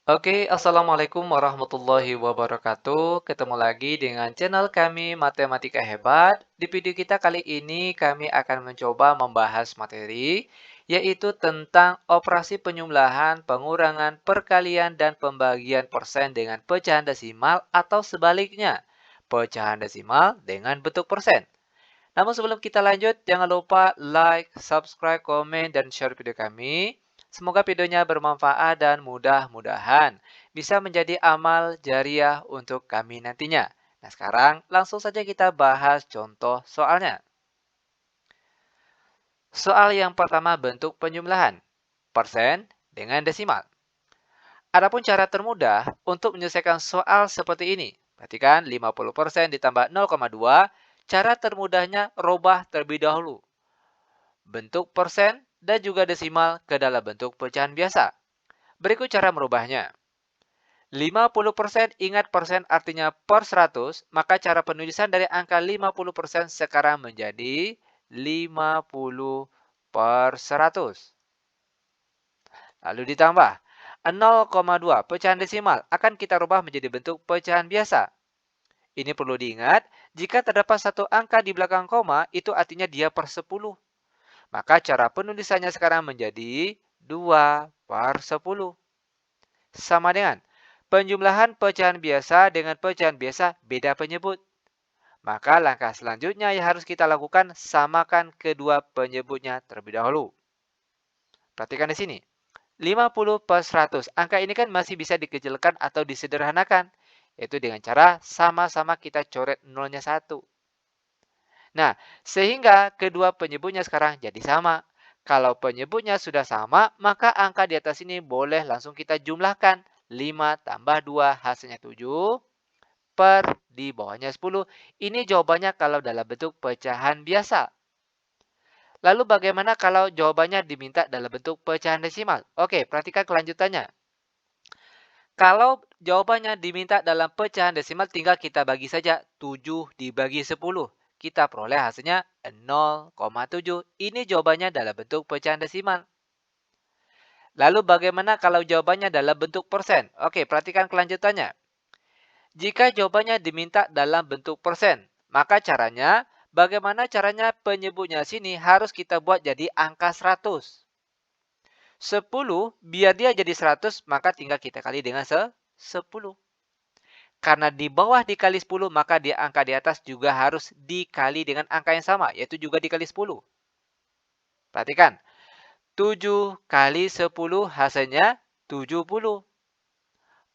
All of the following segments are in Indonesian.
Assalamualaikum warahmatullahi wabarakatuh. Ketemu lagi dengan channel kami Matematika Hebat. Di video kita kali ini kami akan mencoba membahas materi yaitu tentang operasi penjumlahan, pengurangan, perkalian, dan pembagian persen dengan pecahan desimal atau sebaliknya, pecahan desimal dengan bentuk persen. Namun sebelum kita lanjut, jangan lupa like, subscribe, komen, dan share video kami. Semoga videonya bermanfaat dan mudah-mudahan bisa menjadi amal jariah untuk kami nantinya. Nah, sekarang langsung saja kita bahas contoh soalnya. Soal yang pertama bentuk penjumlahan, persen dengan desimal. Adapun cara termudah untuk menyelesaikan soal seperti ini. Perhatikan 50% ditambah 0,2, cara termudahnya robah terlebih dahulu bentuk persen dan juga desimal ke dalam bentuk pecahan biasa. Berikut cara merubahnya. 50% ingat persen artinya per 100, maka cara penulisan dari angka 50% sekarang menjadi 50 per 100. Lalu ditambah 0,2 pecahan desimal akan kita rubah menjadi bentuk pecahan biasa. Ini perlu diingat, jika terdapat satu angka di belakang koma, itu artinya dia per 10. Maka cara penulisannya sekarang menjadi 2 per 10. Sama dengan penjumlahan pecahan biasa dengan pecahan biasa beda penyebut. Maka langkah selanjutnya yang harus kita lakukan, samakan kedua penyebutnya terlebih dahulu. Perhatikan di sini. 50 per 100. Angka ini kan masih bisa dikecilkan atau disederhanakan. Yaitu dengan cara sama-sama kita coret nolnya 1. Nah, sehingga kedua penyebutnya sekarang jadi sama. Kalau penyebutnya sudah sama, maka angka di atas ini boleh langsung kita jumlahkan. 5 tambah 2 hasilnya 7 per di bawahnya 10. Ini jawabannya kalau dalam bentuk pecahan biasa. Lalu bagaimana kalau jawabannya diminta dalam bentuk pecahan desimal? Oke, perhatikan kelanjutannya. Kalau jawabannya diminta dalam pecahan desimal, tinggal kita bagi saja 7 dibagi 10. Kita peroleh hasilnya 0,7. Ini jawabannya dalam bentuk pecahan desimal. Lalu bagaimana kalau jawabannya dalam bentuk persen? Oke, perhatikan kelanjutannya. Jika jawabannya diminta dalam bentuk persen, maka bagaimana caranya penyebutnya sini harus kita buat jadi angka 100. 10, biar dia jadi 100, maka tinggal kita kali dengan 10. Karena di bawah dikali 10, maka di angka di atas juga harus dikali dengan angka yang sama, yaitu juga dikali 10. Perhatikan, 7 kali 10 hasilnya 70.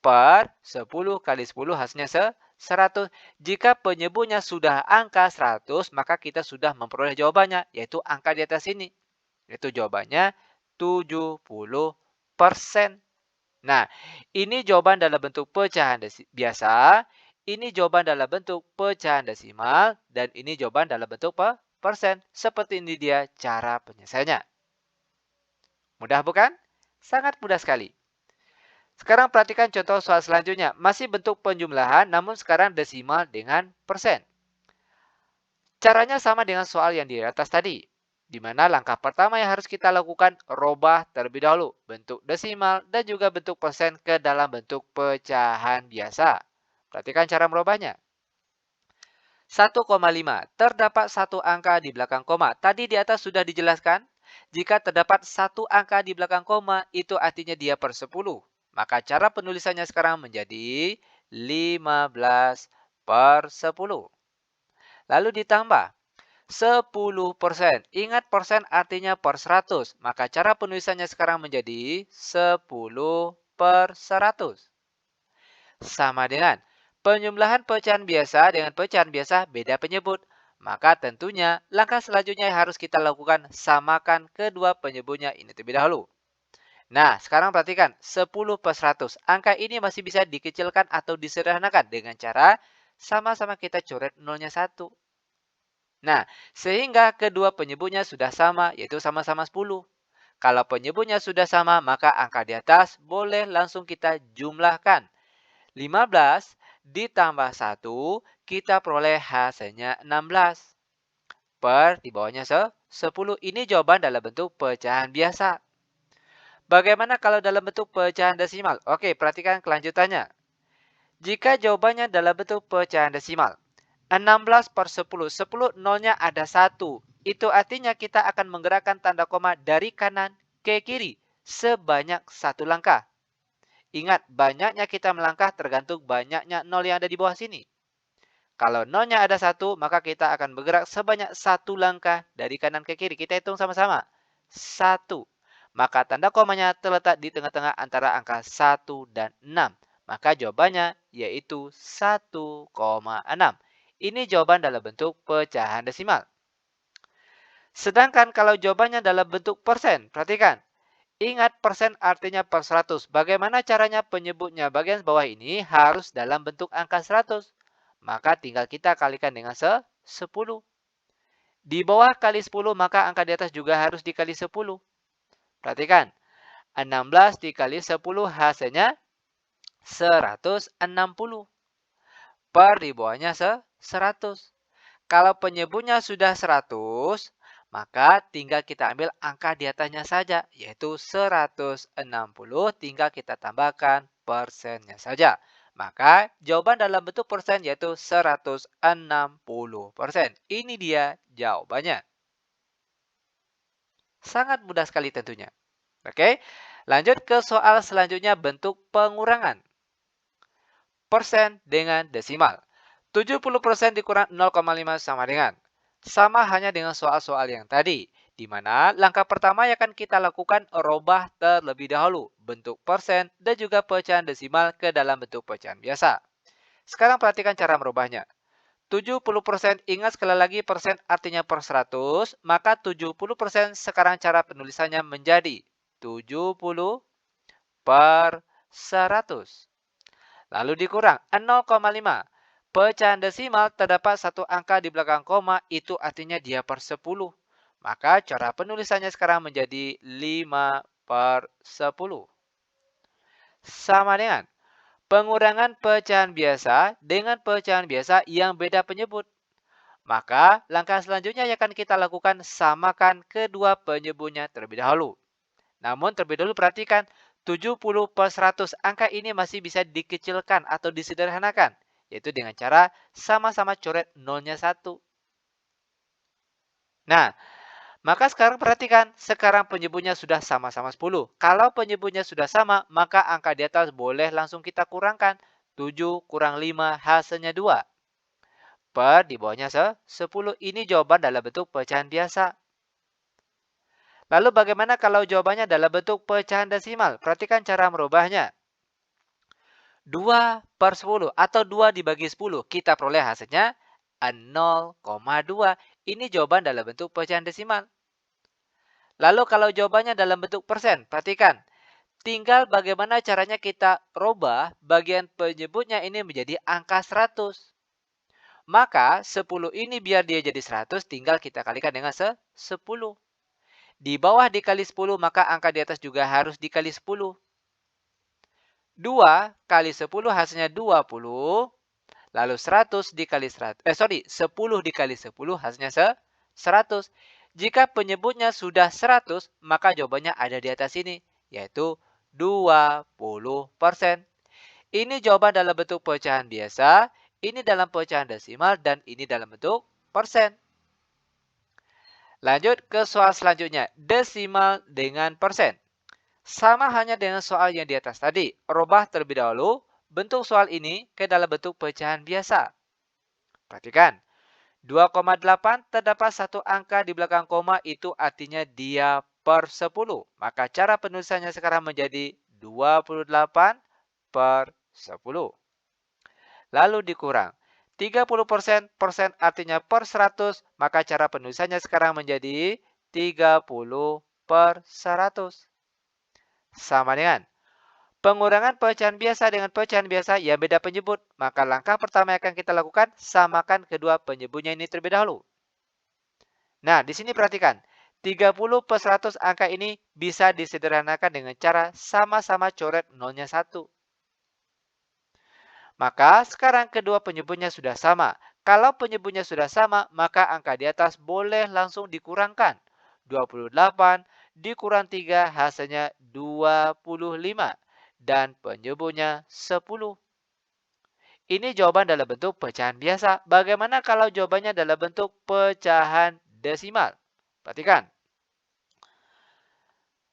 Per 10 kali 10 hasilnya 100. Jika penyebutnya sudah angka 100, maka kita sudah memperoleh jawabannya, yaitu angka di atas ini. Yaitu jawabannya 70%. Nah, ini jawaban dalam bentuk pecahan biasa, ini jawaban dalam bentuk pecahan desimal, dan ini jawaban dalam bentuk persen. Seperti ini dia cara penyelesaiannya. Mudah bukan? Sangat mudah sekali. Sekarang perhatikan contoh soal selanjutnya. Masih bentuk penjumlahan, namun sekarang desimal dengan persen. Caranya sama dengan soal yang di atas tadi, di mana langkah pertama yang harus kita lakukan, robah terlebih dahulu bentuk desimal dan juga bentuk persen ke dalam bentuk pecahan biasa. Perhatikan cara merubahnya. 1,5. Terdapat satu angka di belakang koma. Tadi di atas sudah dijelaskan, jika terdapat satu angka di belakang koma, itu artinya dia per 10. Maka cara penulisannya sekarang menjadi 15 per 10. Lalu ditambah 10%. Ingat persen artinya per 100. Maka cara penulisannya sekarang menjadi 10 per 100. Sama dengan penjumlahan pecahan biasa dengan pecahan biasa beda penyebut. Maka tentunya langkah selanjutnya yang harus kita lakukan, samakan kedua penyebutnya ini terlebih dahulu. Nah, sekarang perhatikan 10 per 100. Angka ini masih bisa dikecilkan atau disederhanakan dengan cara sama-sama kita coret nolnya 1. Nah, sehingga kedua penyebutnya sudah sama, yaitu sama-sama 10. Kalau penyebutnya sudah sama, maka angka di atas boleh langsung kita jumlahkan. 15 ditambah 1, kita peroleh hasilnya 16. Per di bawahnya 10. Ini jawaban dalam bentuk pecahan biasa. Bagaimana kalau dalam bentuk pecahan desimal? Oke, perhatikan kelanjutannya. Jika jawabannya dalam bentuk pecahan desimal, 16 per 10. 10 nolnya ada 1. Itu artinya kita akan menggerakkan tanda koma dari kanan ke kiri sebanyak satu langkah. Ingat, banyaknya kita melangkah tergantung banyaknya nol yang ada di bawah sini. Kalau nolnya ada 1, maka kita akan bergerak sebanyak satu langkah dari kanan ke kiri. Kita hitung sama-sama. 1. Maka tanda komanya terletak di tengah-tengah antara angka 1 dan 6. Maka jawabannya yaitu 1,6. Ini jawaban dalam bentuk pecahan desimal. Sedangkan kalau jawabannya dalam bentuk persen, perhatikan. Ingat, persen artinya per 100. Bagaimana caranya penyebutnya? Bagian bawah ini harus dalam bentuk angka 100. Maka tinggal kita kalikan dengan 10. Di bawah kali 10, maka angka di atas juga harus dikali 10. Perhatikan, 16 dikali 10 hasilnya 160. Per di bawahnya 100. Kalau penyebutnya sudah 100, maka tinggal kita ambil angka di atasnya saja, yaitu 160, tinggal kita tambahkan persennya saja. Maka jawaban dalam bentuk persen yaitu 160%. Ini dia jawabannya. Sangat mudah sekali tentunya. Oke, lanjut ke soal selanjutnya, bentuk pengurangan. Persen dengan desimal. 70% dikurang 0,5 sama dengan. Sama hanya dengan soal-soal yang tadi, di mana langkah pertama yang akan kita lakukan rubah terlebih dahulu bentuk persen dan juga pecahan desimal ke dalam bentuk pecahan biasa. Sekarang perhatikan cara merubahnya. 70%, ingat sekali lagi persen artinya per 100, maka 70% sekarang cara penulisannya menjadi 70 per 100. Lalu dikurang 0,5. Pecahan desimal terdapat satu angka di belakang koma, itu artinya dia per 10. Maka cara penulisannya sekarang menjadi 5 per 10. Sama dengan pengurangan pecahan biasa dengan pecahan biasa yang beda penyebut. Maka langkah selanjutnya yang akan kita lakukan, samakan kedua penyebutnya terlebih dahulu. Namun terlebih dahulu perhatikan, 70 per 100 angka ini masih bisa dikecilkan atau disederhanakan, yaitu dengan cara sama-sama coret nolnya 1. Nah, maka sekarang perhatikan, sekarang penyebutnya sudah sama-sama 10. Kalau penyebutnya sudah sama, maka angka di atas boleh langsung kita kurangkan. 7 kurang 5 hasilnya 2. Per di bawahnya 10. Ini jawaban dalam bentuk pecahan biasa. Lalu bagaimana kalau jawabannya dalam bentuk pecahan desimal? Perhatikan cara merubahnya. 2 per 10 atau 2 dibagi 10. Kita peroleh hasilnya 0,2. Ini jawaban dalam bentuk pecahan desimal. Lalu kalau jawabannya dalam bentuk persen, perhatikan. Tinggal bagaimana caranya kita rubah bagian penyebutnya ini menjadi angka 100. Maka 10 ini biar dia jadi 100, tinggal kita kalikan dengan 10. Di bawah dikali 10, maka angka di atas juga harus dikali 10. 2 kali 10 hasilnya 20. Lalu 100 dikali 10 dikali 10 hasilnya 100. Jika penyebutnya sudah 100, maka jawabannya ada di atas ini, yaitu 20%. Ini jawaban dalam bentuk pecahan biasa, ini dalam pecahan desimal, dan ini dalam bentuk persen. Lanjut ke soal selanjutnya, desimal dengan persen. Sama hanya dengan soal yang di atas tadi. Rubah terlebih dahulu bentuk soal ini ke dalam bentuk pecahan biasa. Perhatikan, 2,8 terdapat satu angka di belakang koma, itu artinya dia per 10. Maka cara penulisannya sekarang menjadi 28 per 10. Lalu dikurang 30%, persen artinya per 100, maka cara penulisannya sekarang menjadi 30 per 100. Sama dengan pengurangan pecahan biasa dengan pecahan biasa yang beda penyebut. Maka langkah pertama yang akan kita lakukan, samakan kedua penyebutnya ini terlebih dahulu. Nah, di sini perhatikan, 30 per 100 angka ini bisa disederhanakan dengan cara sama-sama coret nolnya 1. Maka sekarang kedua penyebutnya sudah sama. Kalau penyebutnya sudah sama, maka angka di atas boleh langsung dikurangkan. 28 dikurang 3 hasilnya 25 dan penyebutnya 10. Ini jawaban dalam bentuk pecahan biasa. Bagaimana kalau jawabannya dalam bentuk pecahan desimal? Perhatikan.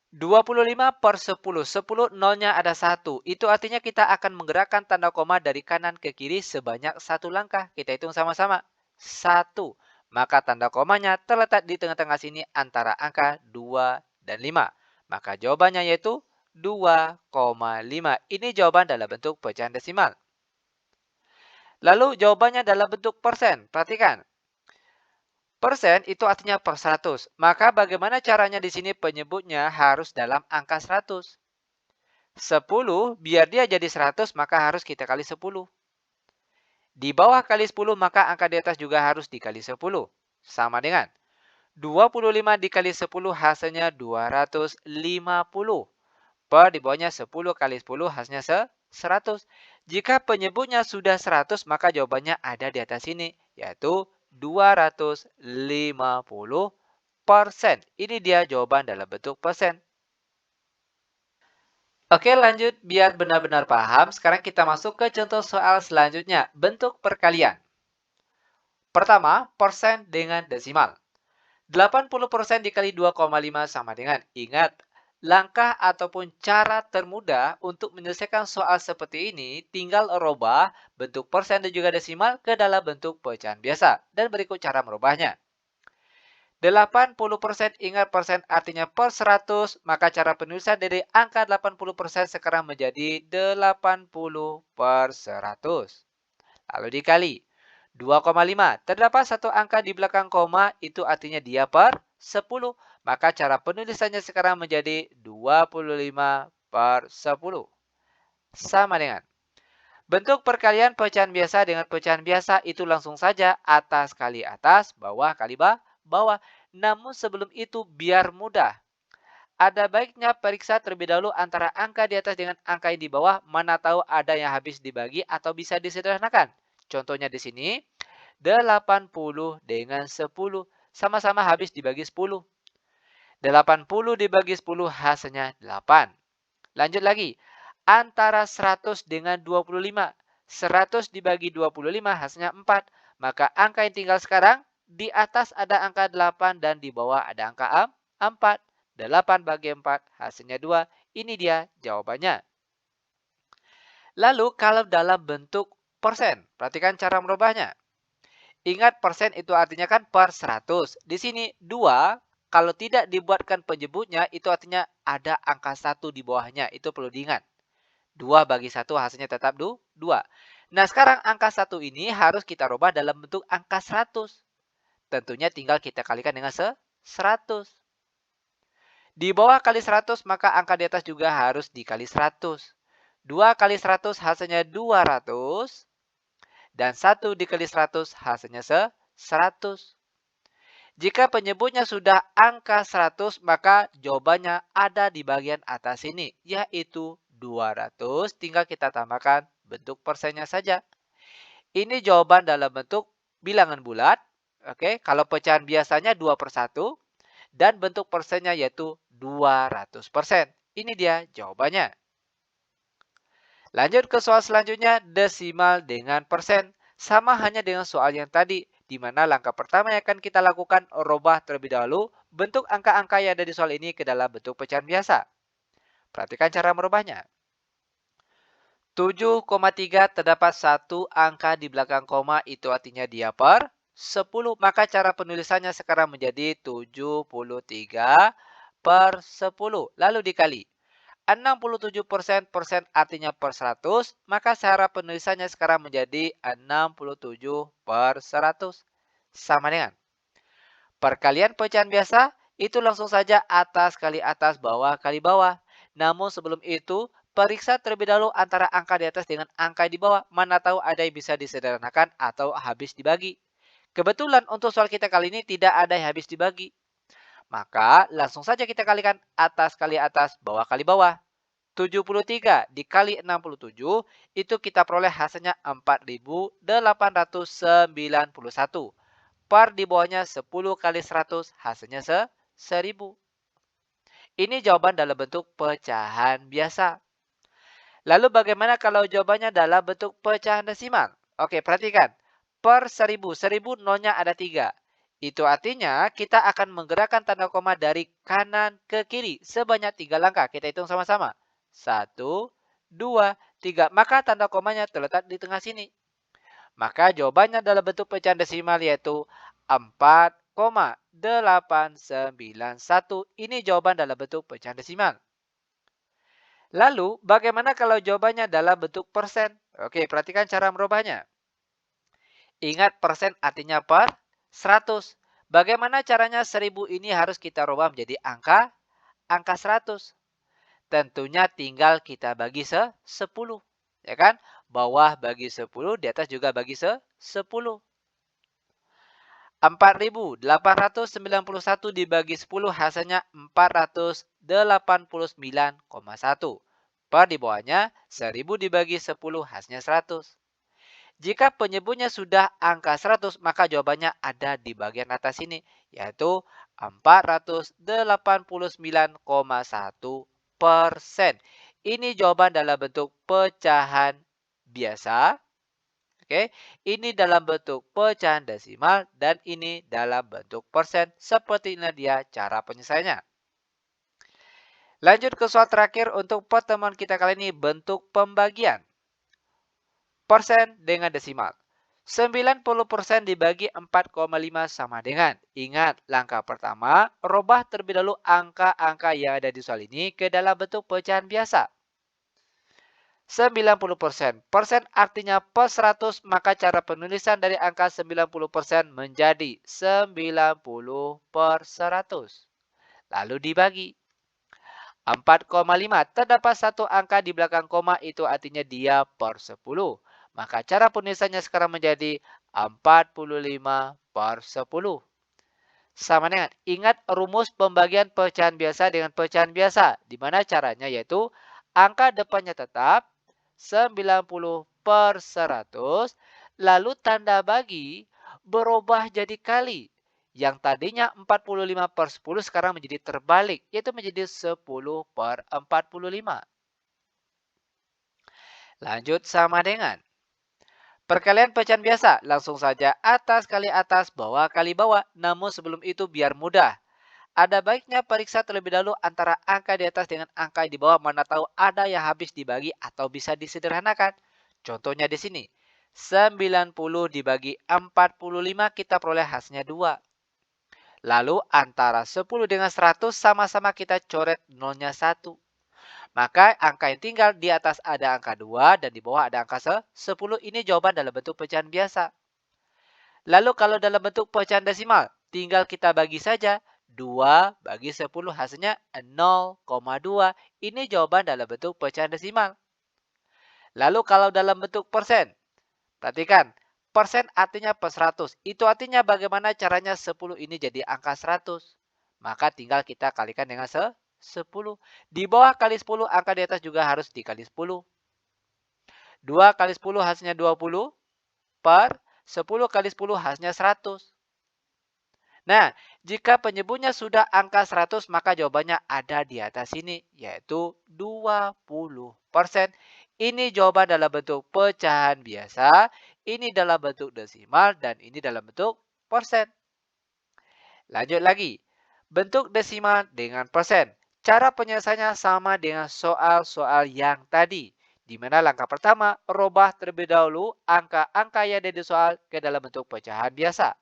25 per 10. 10 nolnya ada 1. Itu artinya kita akan menggerakkan tanda koma dari kanan ke kiri sebanyak 1 langkah. Kita hitung sama-sama. 1. Maka tanda komanya terletak di tengah-tengah sini antara angka 2 dan 5. Maka jawabannya yaitu 2,5. Ini jawaban dalam bentuk pecahan desimal. Lalu jawabannya dalam bentuk persen. Perhatikan. Persen itu artinya per 100. Maka bagaimana caranya di sini penyebutnya harus dalam angka 100. 10 biar dia jadi 100 maka harus kita kali 10. Di bawah kali 10 maka angka di atas juga harus dikali 10. Sama dengan 25 dikali 10 hasilnya 250. Per di bawahnya 10 kali 10 hasilnya 100. Jika penyebutnya sudah 100 maka jawabannya ada di atas sini yaitu 250%. Ini dia jawaban dalam bentuk persen. Oke, lanjut biar benar-benar paham. Sekarang kita masuk ke contoh soal selanjutnya, bentuk perkalian. Pertama, persen dengan desimal. 80% dikali 2,5 sama dengan, ingat, langkah ataupun cara termudah untuk menyelesaikan soal seperti ini tinggal rubah bentuk persen dan juga desimal ke dalam bentuk pecahan biasa. Dan berikut cara merubahnya. 80% ingat persen artinya per 100, maka cara penulisan dari angka 80% sekarang menjadi 80 per 100. Lalu dikali 2,5. Terdapat satu angka di belakang koma, itu artinya dia per 10. Maka cara penulisannya sekarang menjadi 25 per 10. Sama dengan bentuk perkalian pecahan biasa dengan pecahan biasa itu langsung saja atas kali atas, bawah kali bawah. Namun sebelum itu biar mudah, ada baiknya periksa terlebih dahulu antara angka di atas dengan angka yang di bawah, mana tahu ada yang habis dibagi atau bisa disederhanakan. Contohnya di sini, 80 dengan 10 sama-sama habis dibagi 10. 80 dibagi 10 hasilnya 8. Lanjut lagi, antara 100 dengan 25. 100 dibagi 25 hasilnya 4. Maka angka yang tinggal sekarang, di atas ada angka 8 dan di bawah ada angka 4. 8 bagi 4 hasilnya 2. Ini dia jawabannya. Lalu kalau dalam bentuk persen, perhatikan cara merubahnya. Ingat persen itu artinya kan per 100. Di sini 2, kalau tidak dibuatkan penyebutnya itu artinya ada angka 1 di bawahnya. Itu perlu diingat. 2 bagi 1 hasilnya tetap 2. Nah sekarang angka 1 ini harus kita rubah dalam bentuk angka 100. Tentunya tinggal kita kalikan dengan 100. Di bawah kali 100 maka angka di atas juga harus dikali 100. 2 kali 100 hasilnya 200. Dan 1 dikali 100 hasilnya 100. Jika penyebutnya sudah angka 100 maka jawabannya ada di bagian atas ini. Yaitu 200 tinggal kita tambahkan bentuk persennya saja. Ini jawaban dalam bentuk bilangan bulat. Oke, kalau pecahan biasanya 2 per 1. Dan bentuk persennya yaitu 200%. Ini dia jawabannya. Lanjut ke soal selanjutnya, desimal dengan persen. Sama hanya dengan soal yang tadi, di mana langkah pertama yang akan kita lakukan, rubah terlebih dahulu bentuk angka-angka yang ada di soal ini ke dalam bentuk pecahan biasa. Perhatikan cara merubahnya. 7,3 terdapat satu angka di belakang koma, itu artinya dia per 10. Maka cara penulisannya sekarang menjadi 73 per 10. Lalu dikali 67%, persen artinya per 100, maka cara penulisannya sekarang menjadi 67 per 100. Sama dengan perkalian pecahan biasa, itu langsung saja atas kali atas, bawah kali bawah. Namun sebelum itu, periksa terlebih dahulu antara angka di atas dengan angka di bawah. Mana tahu ada yang bisa disederhanakan atau habis dibagi. Kebetulan untuk soal kita kali ini tidak ada yang habis dibagi. Maka langsung saja kita kalikan atas kali atas, bawah kali bawah. 73 dikali 67 itu kita peroleh hasilnya 4.891. Per di bawahnya 10 kali 100 hasilnya 1000. Ini jawaban dalam bentuk pecahan biasa. Lalu bagaimana kalau jawabannya dalam bentuk pecahan desimal? Oke, perhatikan. Per 1000, 1000 nolnya ada 3. Itu artinya kita akan menggerakkan tanda koma dari kanan ke kiri sebanyak 3 langkah. Kita hitung sama-sama. 1, 2, 3. Maka tanda komanya terletak di tengah sini. Maka jawabannya dalam bentuk pecahan desimal yaitu 4,891. Ini jawaban dalam bentuk pecahan desimal. Lalu, bagaimana kalau jawabannya dalam bentuk persen? Oke, perhatikan cara merubahnya. Ingat persen artinya per 100. Bagaimana caranya 1000 ini harus kita rubah menjadi angka 100. Tentunya tinggal kita bagi 10. Ya kan? Bawah bagi 10, di atas juga bagi 10. 4.891 dibagi 10 hasilnya 489,1. Per di bawahnya 1000 dibagi 10 hasilnya 100. Jika penyebutnya sudah angka 100 maka jawabannya ada di bagian atas ini yaitu 489,1%. Ini jawaban dalam bentuk pecahan biasa. Oke, ini dalam bentuk pecahan desimal dan ini dalam bentuk persen. Seperti ini dia cara penyelesaiannya. Lanjut ke soal terakhir untuk pertemuan kita kali ini bentuk pembagian. Persen dengan desimal. 90% dibagi 4,5 sama dengan. Ingat, langkah pertama, rubah terlebih dahulu angka-angka yang ada di soal ini ke dalam bentuk pecahan biasa. 90%. Persen artinya per 100, maka cara penulisan dari angka 90% menjadi 90 per 100. Lalu dibagi. 4,5. Terdapat satu angka di belakang koma, itu artinya dia per 10. Maka cara penulisannya sekarang menjadi 45 per 10. Sama dengan, ingat rumus pembagian pecahan biasa dengan pecahan biasa. Di mana caranya yaitu angka depannya tetap 90 per 100, lalu tanda bagi berubah jadi kali. Yang tadinya 45 per 10 sekarang menjadi terbalik, yaitu menjadi 10 per 45. Lanjut sama dengan perkalian pecahan biasa. Langsung saja atas kali atas, bawah kali bawah. Namun sebelum itu biar mudah, ada baiknya periksa terlebih dahulu antara angka di atas dengan angka di bawah, mana tahu ada yang habis dibagi atau bisa disederhanakan. Contohnya di sini, 90 dibagi 45 kita peroleh hasilnya 2. Lalu antara 10 dengan 100 sama-sama kita coret nolnya 1. Maka angka yang tinggal di atas ada angka 2 dan di bawah ada angka 10. Ini jawaban dalam bentuk pecahan biasa. Lalu kalau dalam bentuk pecahan desimal, tinggal kita bagi saja. 2 bagi 10 hasilnya 0,2. Ini jawaban dalam bentuk pecahan desimal. Lalu kalau dalam bentuk persen, perhatikan. Persen artinya per 100. Itu artinya bagaimana caranya 10 ini jadi angka 100. Maka tinggal kita kalikan dengan 10. Di bawah kali 10, angka di atas juga harus dikali 10. 2 kali 10 hasilnya 20 per 10 kali 10 hasilnya 100. Nah, jika penyebutnya sudah angka 100, maka jawabannya ada di atas sini, yaitu 20%. Ini jawaban dalam bentuk pecahan biasa, ini dalam bentuk desimal, dan ini dalam bentuk persen. Lanjut lagi, bentuk desimal dengan persen. Cara penyelesaiannya sama dengan soal-soal yang tadi, di mana langkah pertama, rubah terlebih dahulu angka-angka yang ada di soal ke dalam bentuk pecahan biasa.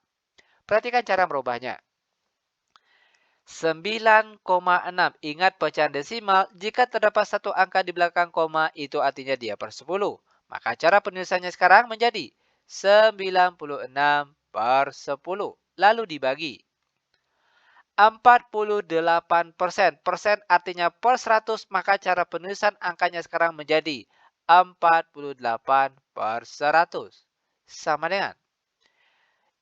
Perhatikan cara merubahnya. 9,6. Ingat pecahan desimal, jika terdapat satu angka di belakang koma, itu artinya dia per 10. Maka cara penulisannya sekarang menjadi 96 per 10. Lalu dibagi. 48%. Persen artinya per 100, maka cara penulisan angkanya sekarang menjadi 48 per 100. Sama dengan.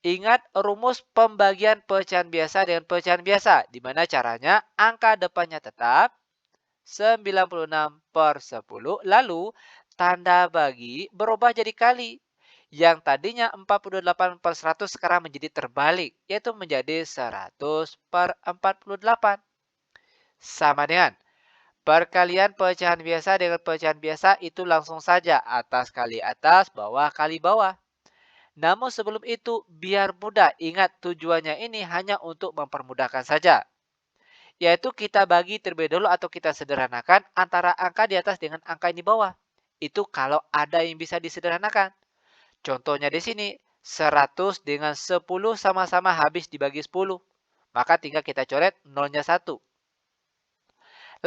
Ingat rumus pembagian pecahan biasa dengan pecahan biasa. Di mana caranya angka depannya tetap 96 per 10. Lalu tanda bagi berubah jadi kali. Yang tadinya 48 per 100 sekarang menjadi terbalik. Yaitu menjadi 100 per 48. Sama dengan perkalian pecahan biasa dengan pecahan biasa itu langsung saja atas kali atas, bawah kali bawah. Namun sebelum itu, biar mudah, ingat tujuannya ini hanya untuk mempermudahkan saja. Yaitu kita bagi terlebih dahulu atau kita sederhanakan antara angka di atas dengan angka yang di bawah. Itu kalau ada yang bisa disederhanakan. Contohnya di sini, 100 dengan 10 sama-sama habis dibagi 10. Maka tinggal kita coret nolnya 1.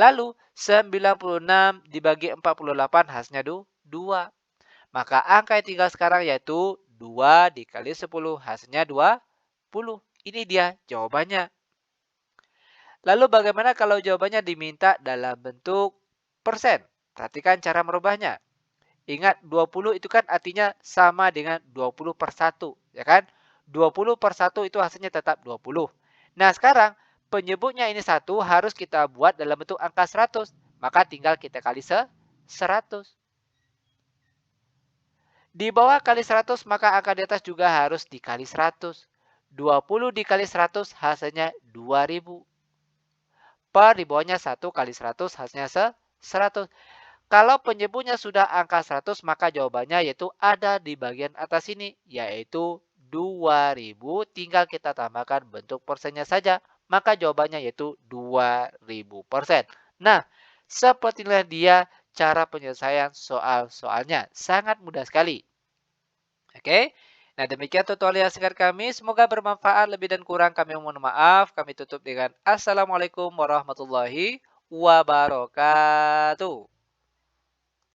Lalu 96 dibagi 48 hasilnya 2. Maka angka yang tinggal sekarang yaitu 2 dikali 10 hasilnya 20. Ini dia jawabannya. Lalu bagaimana kalau jawabannya diminta dalam bentuk persen? Perhatikan cara merubahnya. Ingat 20 itu kan artinya sama dengan 20 per 1. Ya kan? 20 per 1 itu hasilnya tetap 20. Nah sekarang penyebutnya ini 1 harus kita buat dalam bentuk angka 100. Maka tinggal kita kali 100. Di bawah kali 100 maka angka di atas juga harus dikali 100. 20 dikali 100 hasilnya 2000. Per di bawahnya 1 kali 100 hasilnya 100. Kalau penyebutnya sudah angka 100 maka jawabannya yaitu ada di bagian atas ini yaitu 2000 tinggal kita tambahkan bentuk persennya saja maka jawabannya yaitu 2000%. Nah, sepertilah dia cara penyelesaian soal-soalnya. Sangat mudah sekali. Oke. Nah, demikian tutorial singkat kami. Semoga bermanfaat. Lebih dan kurang kami mohon maaf. Kami tutup dengan Assalamualaikum warahmatullahi wabarakatuh.